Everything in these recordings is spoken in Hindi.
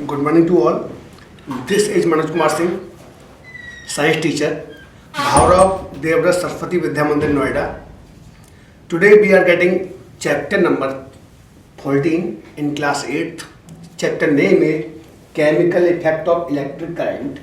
Good morning to all. This is Manoj Kumar Singh, science teacher, Bhaurav Devras Saraswati Vidya Mandir, Noida. Today we are getting chapter number 14 in class 8th. Chapter name is Chemical Effect of Electric Current.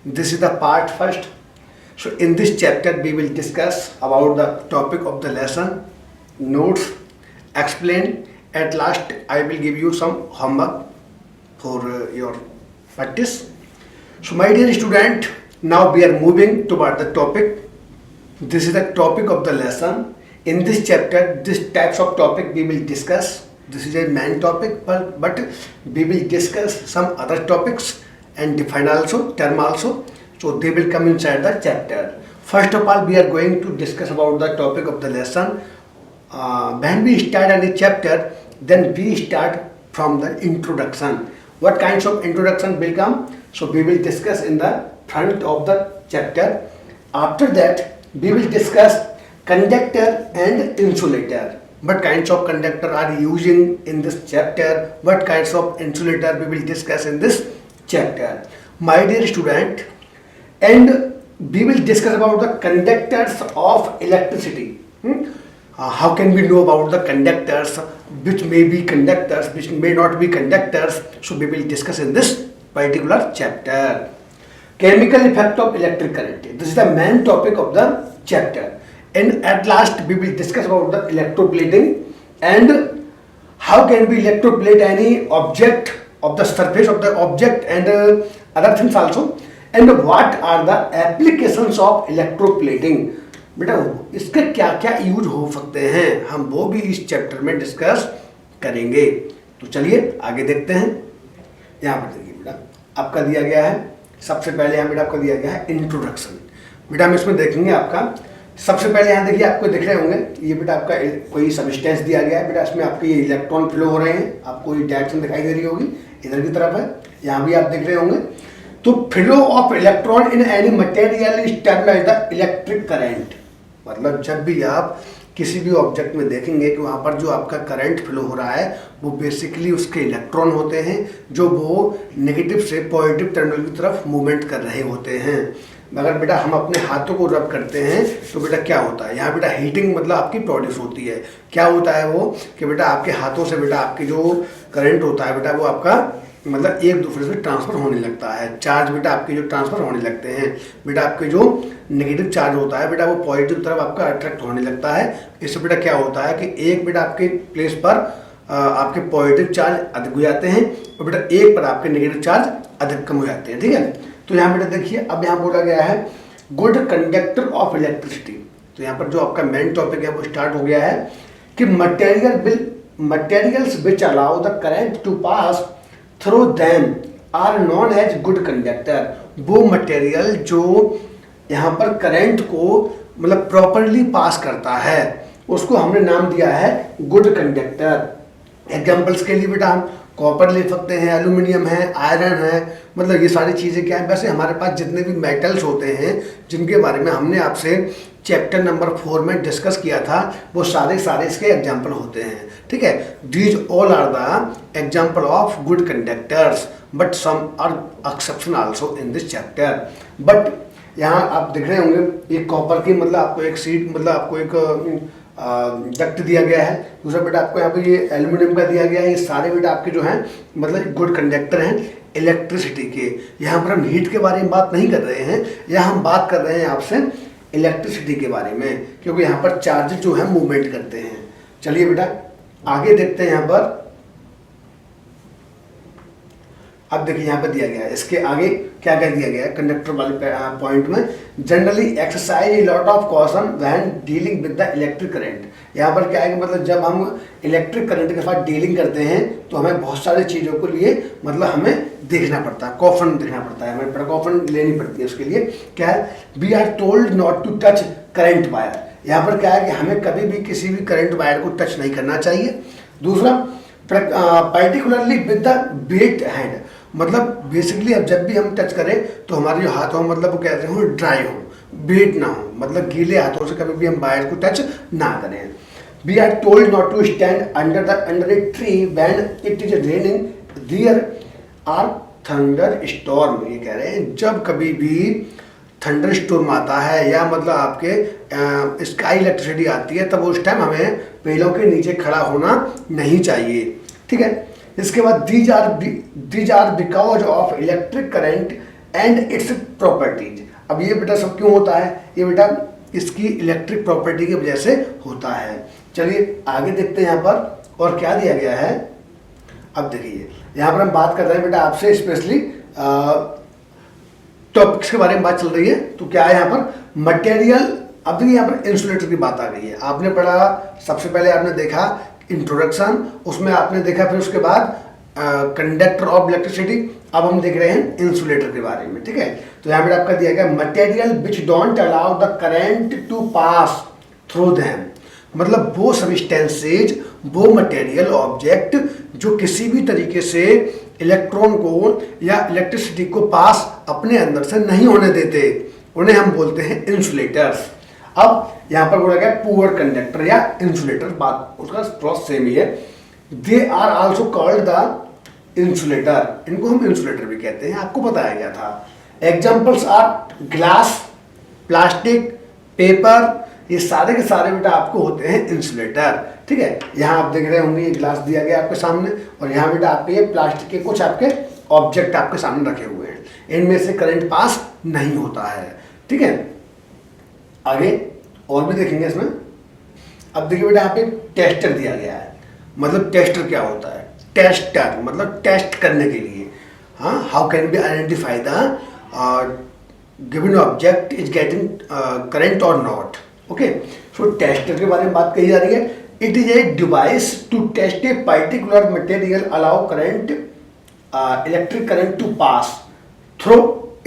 This is the part first. So in this chapter we will discuss about the topic of the lesson, notes, explain. At last I will give you some homework for your practice. So my dear student, now we are moving toward the topic. This is the topic of the lesson. In this chapter, this types of topic we will discuss. This is a main topic, but we will discuss some other topics and define also, term also. So they will come inside the chapter. First of all, we are going to discuss about the topic of the lesson. When we start any chapter, then we start from the introduction. What kinds of introduction will come? So we will discuss in the front of the chapter. After that, we will discuss conductor and insulator. What kinds of conductor are using in this chapter? What kinds of insulator we will discuss in this chapter. My dear student, and we will discuss about the conductors of electricity. How can we know about the conductors, which may be conductors, which may not be conductors? So we will discuss in this particular chapter. Chemical effect of electric current. This is the main topic of the chapter. And at last we will discuss about the electroplating and how can we electroplate any object of the surface of the object and other things also. And what are the applications of electroplating? बेटा इसके क्या क्या यूज हो सकते हैं, हम वो भी इस चैप्टर में डिस्कस करेंगे. तो चलिए आगे देखते हैं. यहाँ पर देखिए बेटा आपका दिया गया है, सबसे पहले यहाँ बेटा आपका दिया गया है इंट्रोडक्शन. बेटा हम इसमें देखेंगे आपका सबसे पहले यहाँ देखिए आपको दिख रहे होंगे ये बेटा आपका कोई सबस्टेंस दिया गया है. बेटा इसमें आपके ये इलेक्ट्रॉन फ्लो हो रहे हैं, आपको ये डायरेक्शन दिखाई दे रही होगी, इधर की तरफ है, यहाँ भी आप देख रहे होंगे. तो flow of electron in any material is termed as the electric current. मतलब जब भी आप किसी भी ऑब्जेक्ट में देखेंगे कि वहाँ पर जो आपका करंट फ्लो हो रहा है वो बेसिकली उसके इलेक्ट्रॉन होते हैं जो वो नेगेटिव से पॉजिटिव टर्मिनल की तरफ मूवमेंट कर रहे होते हैं. मगर बेटा हम अपने हाथों को रब करते हैं तो बेटा क्या होता है, यहाँ बेटा हीटिंग मतलब आपकी प्रोड्यूस होती है. क्या होता है वो कि बेटा आपके हाथों से बेटा आपके जो करंट होता है बेटा वो आपका मतलब एक दूसरे से ट्रांसफर होने लगता है. चार्ज बेटा आपके जो ट्रांसफर होने लगते हैं, बेटा आपके जो नेगेटिव चार्ज होता है बेटा वो पॉजिटिव तरफ आपका अट्रैक्ट होने लगता है. इससे बेटा क्या होता है कि एक बेटा आपके प्लेस पर आपके पॉजिटिव चार्ज अधिक हो जाते हैं और बेटा एक पर आपके नेगेटिव चार्ज अधिक कम हो जाते हैं. ठीक है, तो यहाँ बेटा देखिए अब यहाँ बोला गया है गुड कंडक्टर ऑफ इलेक्ट्रिसिटी. तो यहाँ पर जो आपका मेन टॉपिक है वो स्टार्ट हो गया है कि materials which allow the current to pass through them are known as good conductor. वो मटेरियल जो यहाँ पर करंट को मतलब प्रॉपरली पास करता है उसको हमने नाम दिया है गुड कंडक्टर. एग्जाम्पल्स के लिए बेटा हम कॉपर ले सकते हैं, एल्यूमिनियम है, आयरन है, मतलब ये सारी चीज़ें क्या है. वैसे हमारे पास जितने भी मेटल्स होते हैं जिनके बारे में हमने आपसे चैप्टर नंबर 4 में डिस्कस किया था वो सारे इसके एग्जाम्पल होते हैं. ठीक है, these all are the example of good conductors but some are exception also in this chapter. But यहाँ आप देख रहे होंगे ये कॉपर की मतलब आपको एक सीट मतलब आपको एक डक्ट दिया गया है. दूसरा बेटा आपको यहाँ पे ये एल्यूमिनियम का दिया गया है. ये सारे बेटा आपके जो हैं मतलब गुड कंडक्टर हैं इलेक्ट्रिसिटी के. यहाँ पर हम हीट के बारे में बात नहीं कर रहे हैं, यहाँ हम बात कर रहे हैं आपसे इलेक्ट्रिसिटी के बारे में क्योंकि यहाँ पर चार्ज जो है मूवमेंट करते हैं. चलिए बेटा आगे देखते हैं. यहाँ पर अब देखिए यहाँ पर दिया गया है इसके आगे क्या क्या दिया गया है कंडक्टर वाले पॉइंट में. Generally exercise lot of caution when dealing with the electric current. यहाँ पर क्या है कि मतलब जब हम इलेक्ट्रिक करंट के साथ डीलिंग करते हैं तो हमें बहुत सारी चीज़ों के लिए मतलब हमें देखना पड़ता है, कॉशन देखना पड़ता है, हमें प्रिकॉशन लेनी पड़ती है. उसके लिए क्या है, we are told not to touch current wire. यहाँ पर क्या है कि हमें कभी भी किसी भी करंट वायर को टच नहीं करना चाहिए. दूसरा particularly with the wait hand. मतलब बेसिकली अब जब भी हम टच करें तो हमारे जो हाथ हो मतलब वो कहते हो ड्राई हो, वेट ना हो, मतलब गीले हाथों से कभी भी हम वायर को टच ना करें. We are told not to stand under a tree when it is raining. There are thunderstorm, ये कह रहे हैं जब कभी भी थंडर स्टॉर्म आता है या मतलब आपके स्काई इलेक्ट्रिसिटी आती है तब उस टाइम हमें पेड़ों के नीचे खड़ा होना नहीं चाहिए, ठीक है। इसके बाद these are because of electric current and its properties. अब ये बेटा सब क्यों होता है, ये बेटा इसकी इलेक्ट्रिक प्रॉपर्टी की वजह से होता है। चलिए आगे देखते हैं यहाँ पर और क्या दिया गया है। अब देखिए यहाँ पर हम बात कर रहे हैं बेटा आपसे स्पेशली टॉपिक्स के बारे में बात चल रही है। तो क्या है यहाँ पर मटेरियल। अब देखिए यहाँ पर इंसुलेटर की बात आ गई है। आपने पढ़ा, सबसे पहले आपने देखा इंट्रोडक्शन, उसमें आपने देखा फिर उसके बाद कंडक्टर ऑफ इलेक्ट्रिसिटी। अब हम देख रहे हैं इंसुलेटर के बारे में, ठीक है। तो यहाँ पर आपका दिया गया material which don't allow the current to pass through them, मतलब वो सब्सटेंसेज, वो मटेरियल ऑब्जेक्ट जो किसी भी तरीके से इलेक्ट्रॉन को या इलेक्ट्रिसिटी को पास अपने अंदर से नहीं होने देते, उन्हें हम बोलते हैं इंसुलेटर्स। अब यहाँ पर बोला गया पुअर कंडक्टर या इंसुलेटर, बात उसका प्रोसेस सेम ही है। They are also called the insulator, इनको हम इंसुलेटर भी कहते हैं, आपको बताया गया था। Examples are glass, plastic, paper, ये सारे के सारे बेटा आपको होते हैं इंसुलेटर, ठीक है। यहाँ आप देख रहे होंगे ये ग्लास दिया गया आपके सामने और यहाँ बेटा आपके ये प्लास्टिक के कुछ आपके ऑब्जेक्ट आपके सामने रखे हुए हैं, इनमें से करंट पास नहीं होता है, ठीक है। आगे और भी देखेंगे इसमें। अब देखिए बेटा यहाँ पे टेस्टर दिया गया है, मतलब टेस्टर क्या होता है, टेस्टर मतलब टेस्ट करने के लिए। हाँ, how can be identify the given object is getting current और नॉट, ओके। सो टेस्टर के बारे में बात कही जा रही है। It is a device to test a particular material allow current electric current to pass through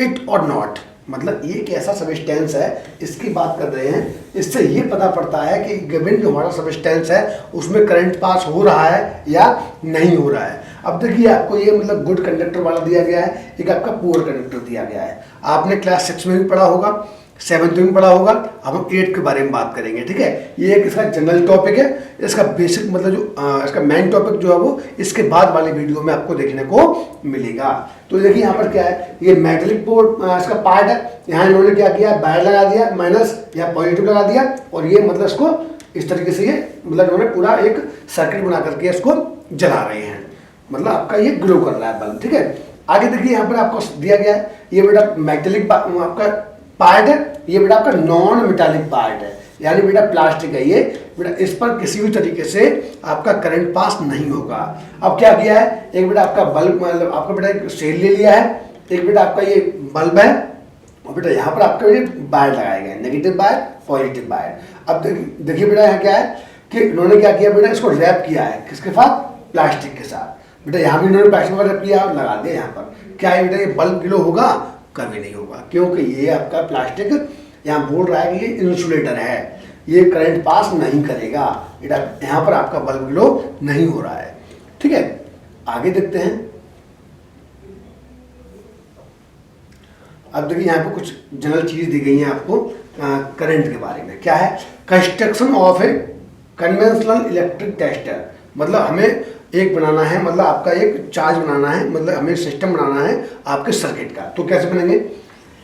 it और नॉट, मतलब ये एक ऐसा सब्सटेंस है, इसकी बात कर रहे हैं। इससे ये पता पड़ता है कि गिवन जो हमारा सब्सटेंस है उसमें करंट पास हो रहा है या नहीं हो रहा है। अब देखिए आपको ये मतलब गुड कंडक्टर वाला दिया गया है, एक आपका पुअर कंडक्टर दिया गया है। आपने क्लास 6 में भी पढ़ा होगा, 7th में पढ़ा होगा, अब हम 8 के बारे में बात करेंगे, ठीक है। ये एक इसका जनरल टॉपिक है, इसका बेसिक मतलब जो इसका मेन टॉपिक जो है वो इसके बाद वाले वीडियो में आपको देखने को मिलेगा। तो देखिए यहाँ पर क्या है, ये मेटलिक बोर्ड इसका पार्ट है। यहाँ इन्होंने क्या किया, वायर लगा दिया, माइनस या पॉजिटिव लगा दिया और ये मतलब इसको इस तरीके से ये मतलब इन्होंने पूरा एक सर्किट बना करके इसको जला रहे हैं, मतलब आपका ये ग्लो कर रहा है बल्ब, ठीक है। आगे देखिए यहाँ पर आपको दिया गया है, ये बेटा मेटेलिक आपका पार्ट है, ये बेटा आपका नॉन मेटालिक पार्ट है, यानी बेटा प्लास्टिक है ये बेटा, इस पर किसी भी तरीके से आपका करंट पास नहीं होगा। अब क्या किया है, एक बेटा आपका बल्ब मतलब आपका बेटा एक सेल ले लिया है, एक बेटा आपका ये बल्ब है और बेटा यहाँ पर आपका ये वायर लगाए गए, नेगेटिव वायर, पॉजिटिव वायर। अब देखिए बेटा यहाँ क्या है कि इन्होंने क्या किया बेटा, इसको रैप किया है, किसके साथ, प्लास्टिक के साथ। बेटा यहाँ भी इन्होंने प्लास्टिक का रैप किया और लगा दिया यहाँ पर। क्या है बेटा, ये बल्ब ग्लो होगा, कभी नहीं होगा, क्योंकि ये आपका प्लास्टिक यहाँ बोल रहा है कि ये इंसुलेटर है, ये करंट पास नहीं करेगा, यहाँ पर आपका बल्ब ग्लो नहीं हो रहा है, ठीक है। आगे देखते हैं। अब देखिए यहाँ पे कुछ जनरल चीज दी गई है आपको करंट के बारे में। क्या है, construction of a conventional electric tester, मतलब हमें एक बनाना है, मतलब आपका एक चार्ज बनाना है, मतलब हमें सिस्टम बनाना है आपके सर्किट का। तो कैसे बनेंगे,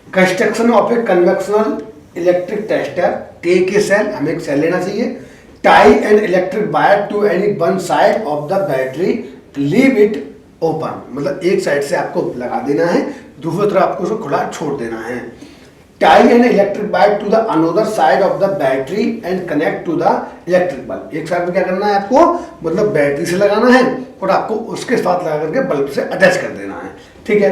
construction of a conventional electric tester, take a cell, हमें एक सेल लेना चाहिए, tie an electric wire to any one side of the battery, leave it open, मतलब एक साइड से आपको लगा देना है, दूसरी तरफ आपको उसको खुला छोड़ देना है। Tie an electric wire to the another side of the battery and connect to the electric bulb, एक साइड में क्या करना है आपको, मतलब बैटरी से लगाना है और आपको उसके साथ लगा करके बल्ब से अटैच कर देना है, ठीक है।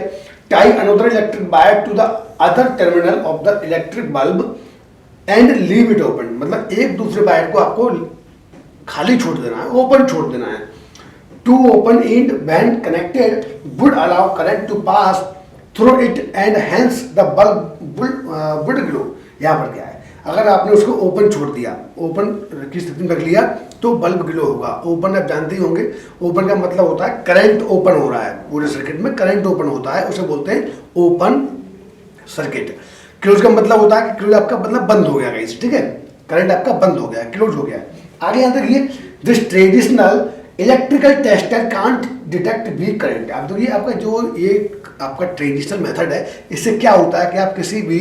Tie another electric wire to the other terminal of the electric bulb and leave it open, मतलब एक दूसरे वायर को आपको खाली छोड़ देना है, ओपन छोड़ देना है। Two open end when connected would allow current to pass through it and hence the bulb would glow. यहाँ पर क्या है, अगर आपने उसको ओपन छोड़ दिया, ओपन की स्थिति में रख लिया तो बल्ब ग्लो होगा। ओपन आप जानते ही होंगे, ओपन का मतलब होता है करंट ओपन हो रहा है, पूरे सर्किट में करंट ओपन होता है, उसे बोलते हैं ओपन सर्किट। क्लोज का मतलब होता है कि क्लोज आपका मतलब बंद हो गया गाइस, ठीक है, करंट आपका बंद हो गया, क्लोज हो गया। आगे यहाँ देखिए, this traditional electrical tester can't detect weak current. अब तो ये आपका जो ये आपका ट्रेडिशनल मेथड है, इससे क्या होता है कि आप किसी भी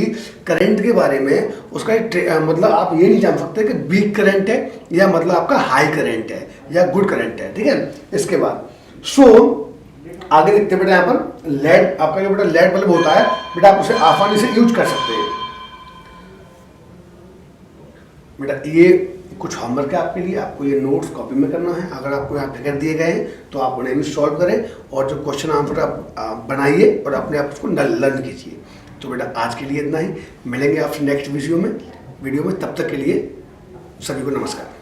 करंट के बारे में उसका मतलब आप ये नहीं जान सकते कि वीक करंट है या मतलब आपका हाई करंट है या गुड करंट है, ठीक है। इसके बाद आगे देखते हैं बेटा, यहाँ पर लेड, आपका जो बेटा लेड बल्ब होता है बेटा, आप उसे आसानी से यूज कर सकते हैं बेटा। ये कुछ होमवर्क है आपके लिए, आपको ये नोट्स कॉपी में करना है। अगर आपको यहाँ फिगर दिए गए हैं तो आप उन्हें भी सॉल्व करें और जो क्वेश्चन आंसर आप बनाइए और अपने आप उसको लर्न कीजिए। तो बेटा आज के लिए इतना ही, मिलेंगे आपसे नेक्स्ट वीडियो में। तब तक के लिए सभी को नमस्कार।